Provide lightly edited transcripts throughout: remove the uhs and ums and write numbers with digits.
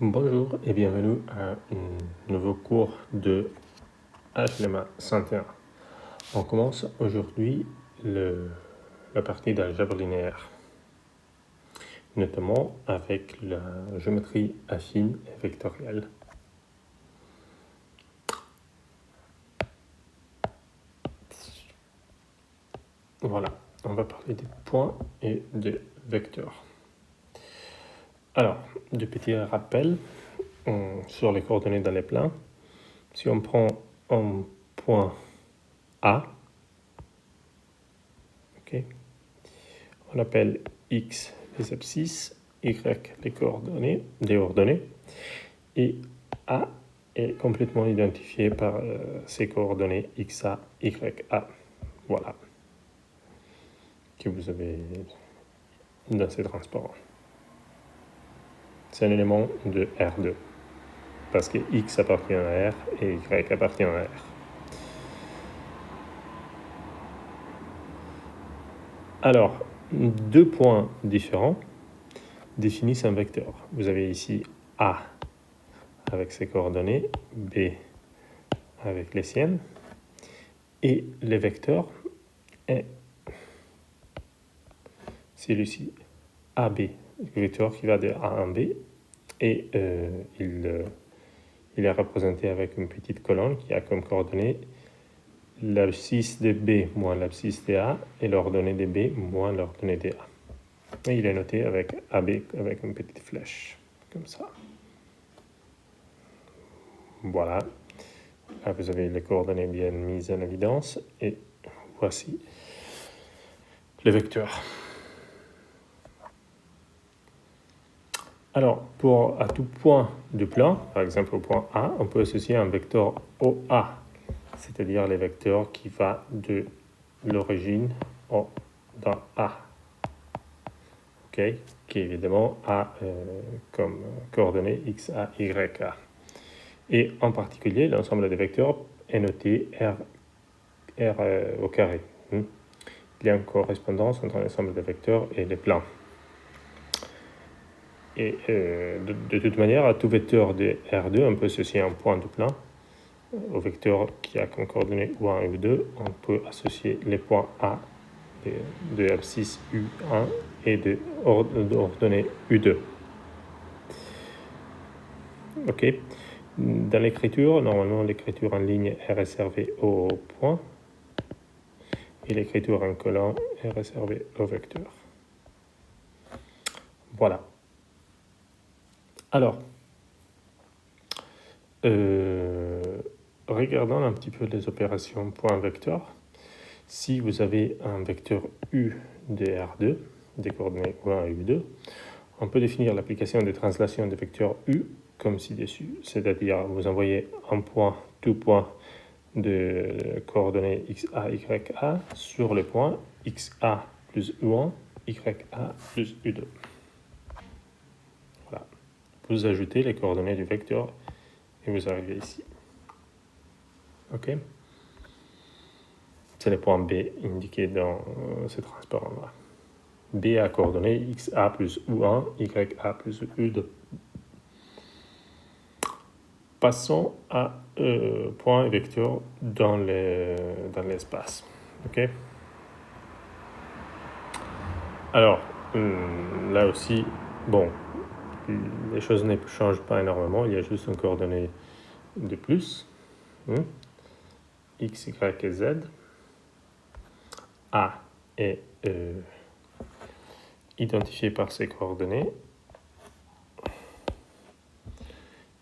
Bonjour et bienvenue à un nouveau cours de HLMA 101. On commence aujourd'hui la partie d'algèbre linéaire, notamment avec la géométrie affine et vectorielle. Voilà, on va parler des points et des vecteurs. Alors, de petits rappels sur les coordonnées dans les plans. Si on prend un point A, okay, on appelle X les abscisses, Y les ordonnées, et A est complètement identifié par ces coordonnées XA, YA. Voilà, que vous avez dans ces transparents. C'est un élément de R2, parce que X appartient à R et Y appartient à R. Alors, deux points différents définissent un vecteur. Vous avez ici A avec ses coordonnées, B avec les siennes, et les vecteurs est celui-ci, AB, le vecteur qui va de A en B, et il est représenté avec une petite colonne qui a comme coordonnées l'abscisse de B moins l'abscisse de A et l'ordonnée de B moins l'ordonnée de A. Et il est noté avec AB avec une petite flèche, comme ça. Voilà. Là, vous avez les coordonnées bien mises en évidence, et voici les vecteurs. Alors, à tout point du plan, par exemple au point A, on peut associer un vecteur OA, c'est-à-dire les vecteurs qui vont de l'origine dans A, okay, qui évidemment a comme coordonnées X, A, Y, A. Et en particulier, l'ensemble des vecteurs est noté R au carré. Il y a une correspondance entre l'ensemble des vecteurs et les plans. Et de toute manière, à tout vecteur de R2, on peut associer un point de plan. Au vecteur qui a comme coordonnées U1 et U2, on peut associer les points A de abscisse U1 et de ordonnées U2. Ok. Dans l'écriture, normalement, l'écriture en ligne est réservée au point et l'écriture en colonne est réservée au vecteur. Voilà. Alors, regardons un petit peu les opérations point-vecteur. Si vous avez un vecteur U de R2, des coordonnées U1 et U2, on peut définir l'application de translation de vecteur U comme ci-dessus. C'est-à-dire, vous envoyez un point, tout point de coordonnées XA, YA sur le point XA plus U1, YA plus U2. Voilà. Vous ajoutez les coordonnées du vecteur et vous arrivez ici. Ok. C'est le point B indiqué dans ce transparent-là. B a coordonnées XA plus U1, YA plus U2. Passons à point et vecteur dans l'espace. Ok. Alors, là aussi, bon, les choses ne changent pas énormément. Il y a juste une coordonnée de plus. X, Y et Z. A est identifié par ces coordonnées.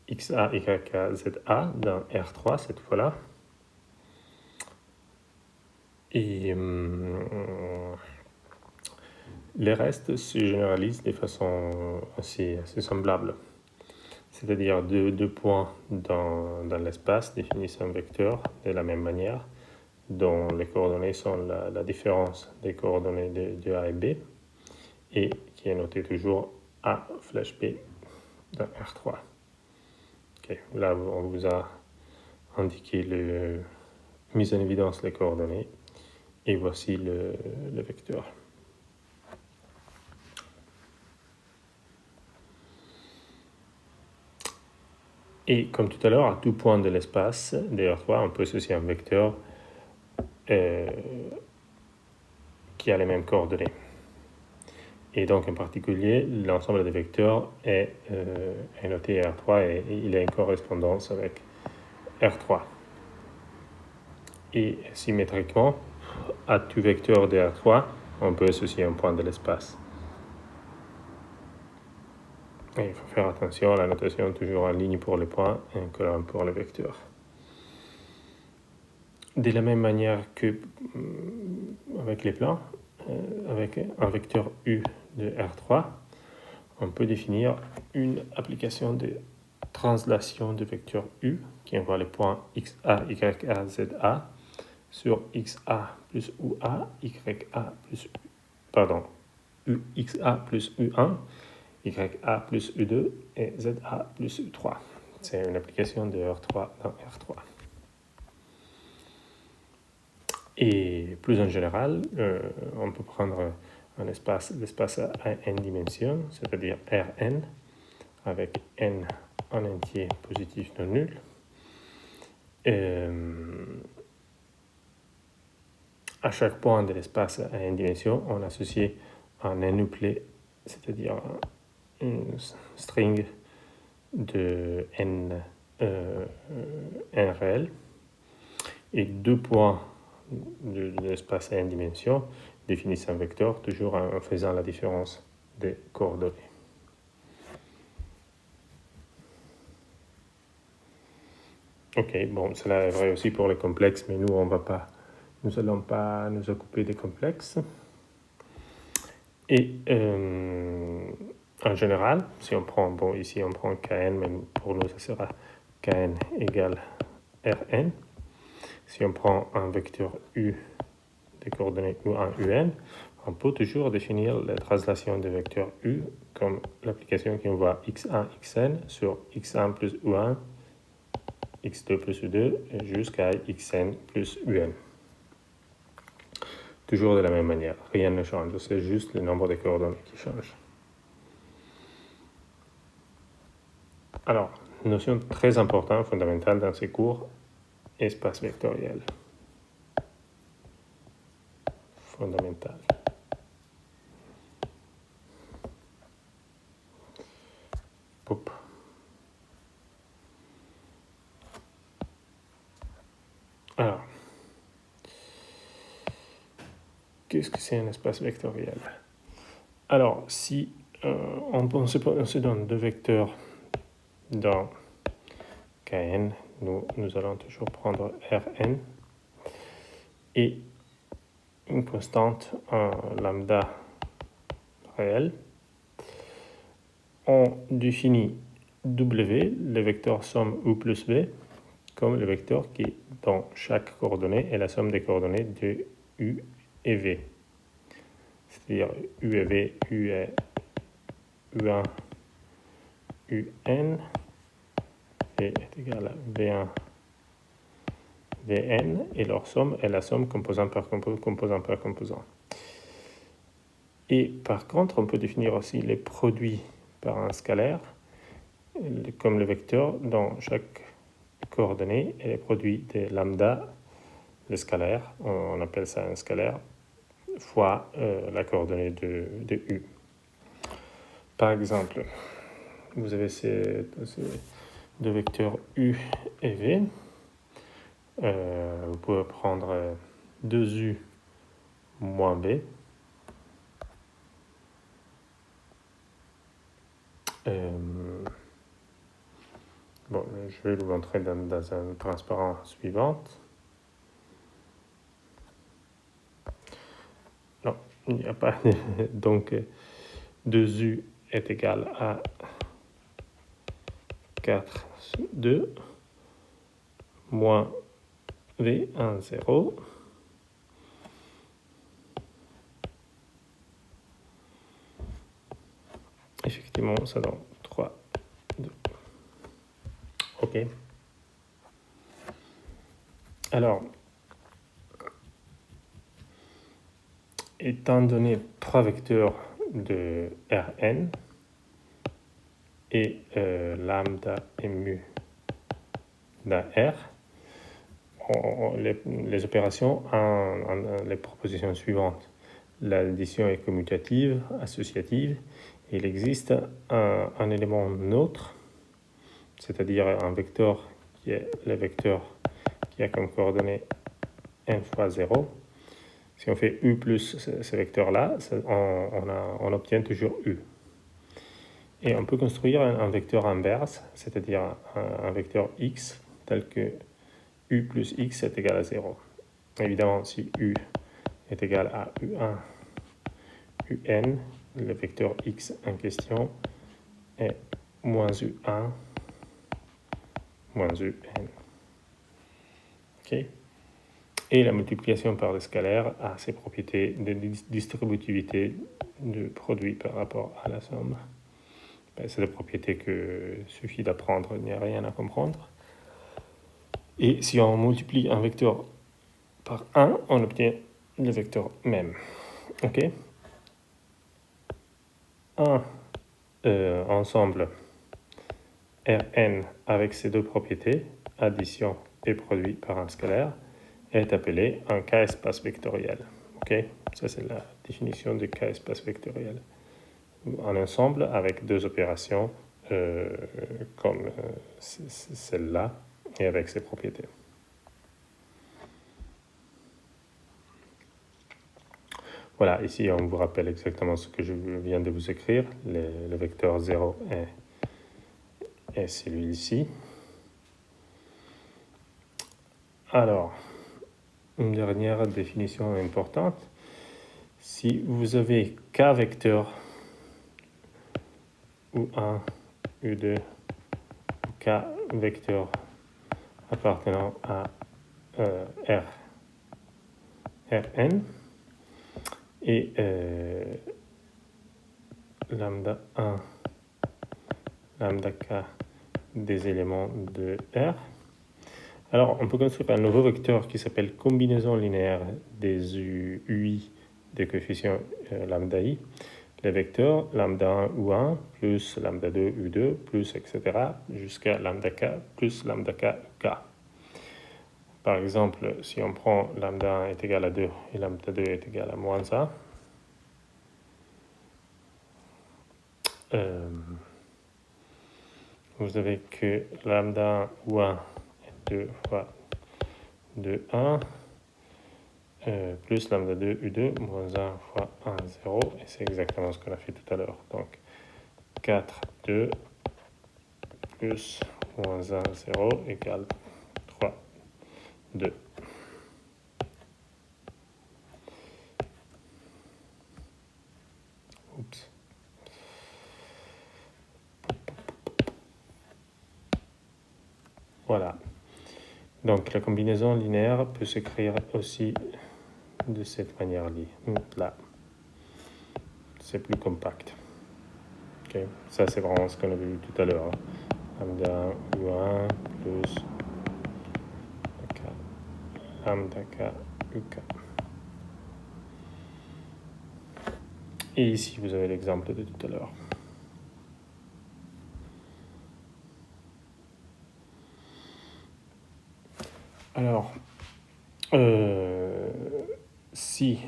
XA, YA, ZA dans R3 cette fois-là. Et les restes se généralisent de façon assez semblable. C'est-à-dire deux points dans l'espace définissent un vecteur de la même manière, dont les coordonnées sont la différence des coordonnées de A et B, et qui est noté toujours A flèche B dans R3. Okay. Là, on vous a indiqué mise en évidence les coordonnées, et voici le vecteur. Et comme tout à l'heure, à tout point de l'espace de R3, on peut associer un vecteur qui a les mêmes coordonnées. Et donc, en particulier, l'ensemble des vecteurs est noté R3 et il a une correspondance avec R3. Et symétriquement, à tout vecteur de R3, on peut associer un point de l'espace. Et il faut faire attention à la notation toujours en ligne pour les points et en colonne pour les vecteurs. De la même manière que avec les plans, avec un vecteur U de R3, on peut définir une application de translation de vecteur U qui envoie les points XA, YA, ZA sur XA plus UA, YA plus UXA plus U1, YA plus U2 et ZA plus U3. C'est une application de R3 dans R3. Et plus en général, on peut prendre l'espace à n dimensions, c'est-à-dire Rn, avec n en entier positif non nul. À chaque point de l'espace à n dimensions, on associe un n-uplet, c'est-à-dire une string de n réel, et deux points de l'espace à n dimensions définissent un vecteur, toujours en faisant la différence des coordonnées. Ok, bon, cela est vrai aussi pour les complexes, mais nous n'allons pas nous occuper des complexes. Et en général, si on prend, ici on prend Kn, mais pour nous ça sera Kn égale Rn. Si on prend un vecteur U des coordonnées U1, Un, on peut toujours définir la translation des vecteurs U comme l'application qui envoie X1, Xn sur X1 plus U1, X2 plus U2 jusqu'à Xn plus Un. Toujours de la même manière, rien ne change, c'est juste le nombre de coordonnées qui change. Alors, notion très importante, fondamentale dans ces cours, espace vectoriel. Fondamental. Pop. Alors, qu'est-ce que c'est un espace vectoriel? Alors, si on se donne deux vecteurs dans Kn, nous allons toujours prendre Rn et une constante, un lambda réel. On définit W, le vecteur somme U plus V, comme le vecteur qui, dans chaque coordonnée, est la somme des coordonnées de U et V. C'est-à-dire U et V, U est U1, UN, V est égal à V1, Vn, et leur somme est la somme composant par composant. Et par contre, on peut définir aussi les produits par un scalaire, comme le vecteur dans chaque coordonnée, et les produits de lambda, le scalaire, on appelle ça un scalaire, fois la coordonnée de U. Par exemple, vous avez ces deux vecteurs U et V. Vous pouvez prendre 2U moins V. Je vais vous montrer dans un transparent suivant. Non, il n'y a pas. Donc, 2U est égal à 4 sur 2 moins V1, 0. Effectivement, ça donne 3, 2. OK. Alors, étant donné 3 vecteurs de Rn et lambda et mu d'un R, les opérations ont les propositions suivantes. L'addition est commutative, associative. Il existe un élément neutre, c'est-à-dire un vecteur qui est le vecteur qui a comme coordonnée n fois 0. Si on fait u plus ce vecteur-là, on obtient toujours u. Et on peut construire un vecteur inverse, c'est-à-dire un vecteur x, tel que u plus x est égal à 0. Évidemment, si u est égal à u1, un, le vecteur x en question est moins u1, moins un. Okay. Et la multiplication par le scalaire a ses propriétés de distributivité du produit par rapport à la somme. C'est des propriétés qu'il suffit d'apprendre, il n'y a rien à comprendre. Et si on multiplie un vecteur par 1, on obtient le vecteur même. Ok. Un ensemble Rn avec ces deux propriétés, addition et produit par un scalaire, est appelé un K-espace vectoriel. Okay. Ça, c'est la définition du K-espace vectoriel. Un ensemble avec deux opérations comme celle-là et avec ses propriétés. Voilà, ici on vous rappelle exactement ce que je viens de vous écrire. Le vecteur 0 est celui-ci. Alors, une dernière définition importante. Si vous avez k vecteurs U1, U2, k vecteurs appartenant à Rn, et lambda 1, lambda k des éléments de R. Alors, on peut construire un nouveau vecteur qui s'appelle combinaison linéaire des UI des coefficients lambda i. Les vecteurs lambda 1 U1 plus lambda 2 U2 plus etc. jusqu'à lambda k plus lambda k k. Par exemple, si on prend lambda 1 est égal à 2 et lambda 2 est égal à moins 1, vous avez que lambda U1 est 2 fois 2, 1, plus lambda 2 U2 moins 1 fois 1, 0, et c'est exactement ce qu'on a fait tout à l'heure. Donc 4, 2 plus moins 1, 0 égale 3, 2. Oups. Voilà. Donc la combinaison linéaire peut s'écrire aussi de cette manière-là. C'est plus compact. Okay. Ça, c'est vraiment ce qu'on avait vu tout à l'heure. Lambda U1 plus lambda k UK. Et ici, vous avez l'exemple de tout à l'heure. Alors, si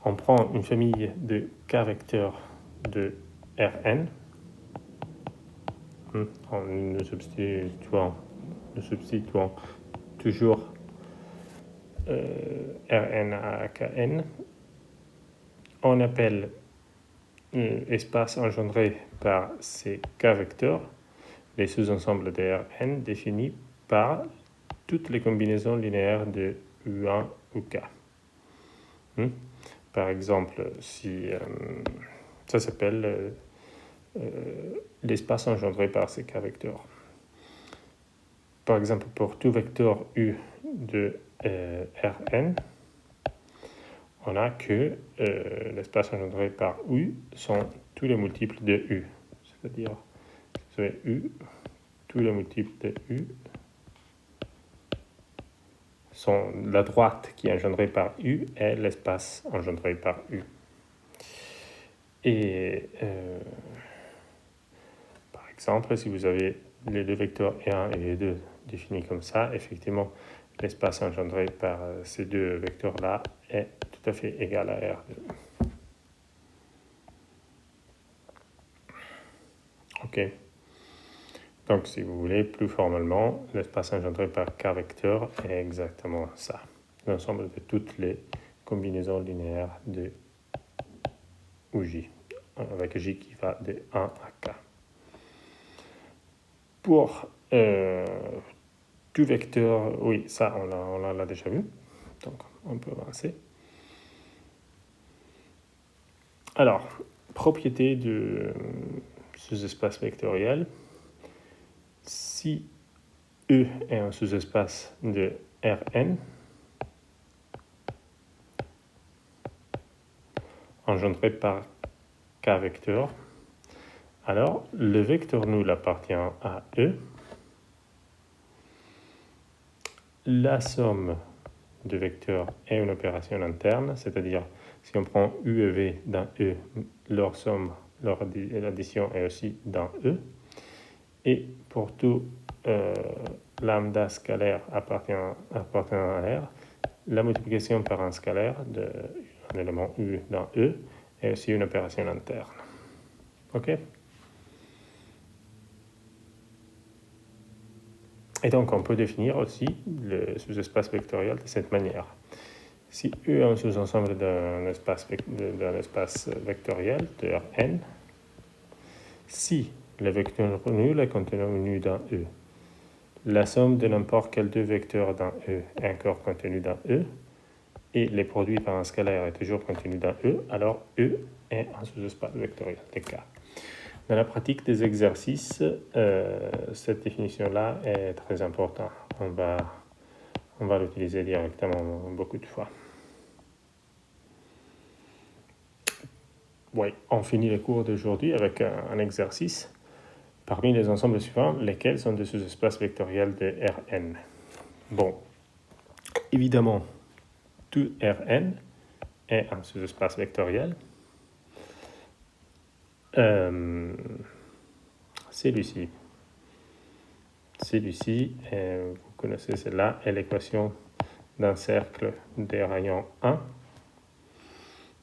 on prend une famille de k vecteurs de Rn, en ne substituant toujours Rn à Kn, on appelle espace engendré par ces k vecteurs les sous-ensembles de Rn définis par toutes les combinaisons linéaires de U1 ou K. Par exemple, si ça s'appelle l'espace engendré par ces k vecteurs. Par exemple, pour tout vecteur U de Rn, on a que l'espace engendré par U sont tous les multiples de U. C'est-à-dire, vous avez U, tous les multiples de U sont la droite qui est engendrée par U est l'espace engendré par U. Et par exemple, si vous avez les deux vecteurs E1 et E2 défini comme ça, effectivement, l'espace engendré par ces deux vecteurs-là est tout à fait égal à R2. Ok. Donc, si vous voulez, plus formellement, l'espace engendré par K vecteur est exactement ça. L'ensemble de toutes les combinaisons linéaires de ou J, avec J qui va de 1 à K. Pour tout vecteur, oui, ça, on l'a déjà vu. Donc, on peut avancer. Alors, propriété de sous-espace vectoriel. Si E est un sous-espace de Rn, engendré par K vecteur, alors le vecteur nul appartient à E. La somme de vecteurs est une opération interne, c'est-à-dire si on prend U et V dans E, leur somme, leur addition est aussi dans E. Et pour tout lambda scalaire appartenant à R, la multiplication par un scalaire d'un élément U dans E est aussi une opération interne. OK? Et donc, on peut définir aussi le sous-espace vectoriel de cette manière. Si E est un sous-ensemble d'un espace vectoriel de Rn, si le vecteur nul est contenu dans E, la somme de n'importe quel deux vecteurs dans E est encore contenue dans E, et les produits par un scalaire est toujours contenu dans E, alors E est un sous-espace vectoriel de K. Dans la pratique des exercices, cette définition-là est très importante. On va l'utiliser directement beaucoup de fois. Oui, on finit les cours d'aujourd'hui avec un exercice. Parmi les ensembles suivants, lesquels sont des sous-espaces vectoriels de Rn? Bon, évidemment, tout Rn est un sous-espace vectoriel. Celui-ci, vous connaissez celle-là, est l'équation d'un cercle des rayons 1.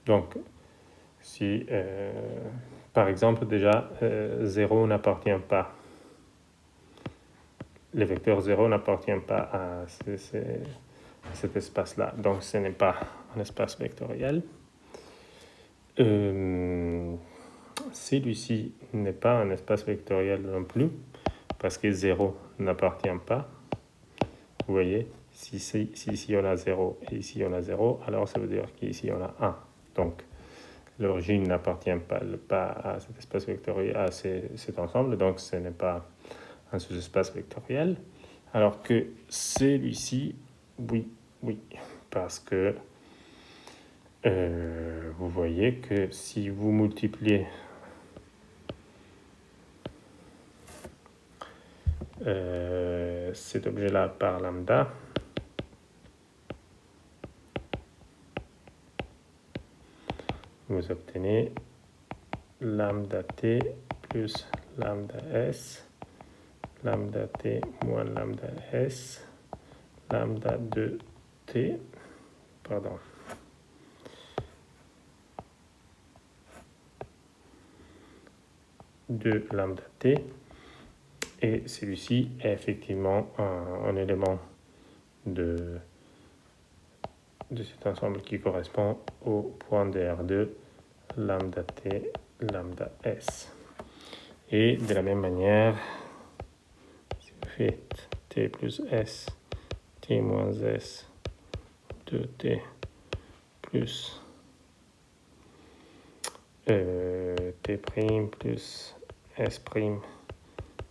Donc, si, par exemple, déjà, 0 n'appartient pas, le vecteur 0 n'appartient pas à cet espace-là, donc ce n'est pas un espace vectoriel. Celui-ci n'est pas un espace vectoriel non plus, parce que 0 n'appartient pas. Vous voyez, si ici on a 0 et ici on a 0, alors ça veut dire qu'ici on a 1. Donc, l'origine n'appartient pas à cet espace vectoriel, à cet ensemble, donc ce n'est pas un sous-espace vectoriel. Alors que celui-ci, oui, parce que vous voyez que si vous multipliez cet objet-là par lambda, vous obtenez lambda t plus lambda s, lambda t moins lambda s, lambda 2t, pardon. De lambda t, et celui-ci est effectivement un élément de cet ensemble qui correspond au point de R2 lambda t lambda s. Et de la même manière, si vous faites t plus s, t moins s, 2t plus t' plus s',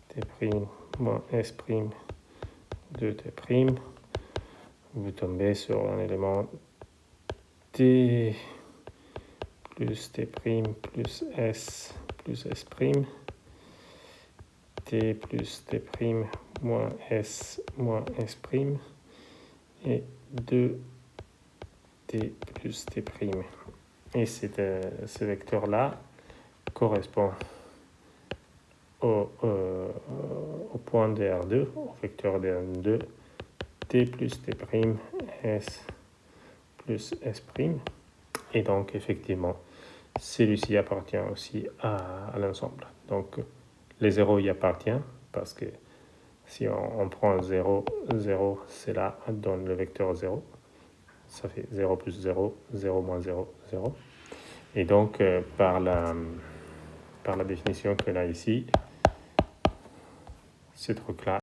t' moins s', 2t', vous tombez sur un élément t plus t' plus s plus s', t plus t' moins s et 2t plus t'. Et ce vecteur-là correspond au point de R2, au vecteur de R2, T plus T', S plus S'. Et donc, effectivement, celui-ci appartient aussi à l'ensemble. Donc, les zéros y appartiennent parce que si on prend 0, 0, cela donne le vecteur 0. Ça fait 0 plus 0, 0 moins 0, 0. Et donc, par la définition qu'on a ici, ce truc-là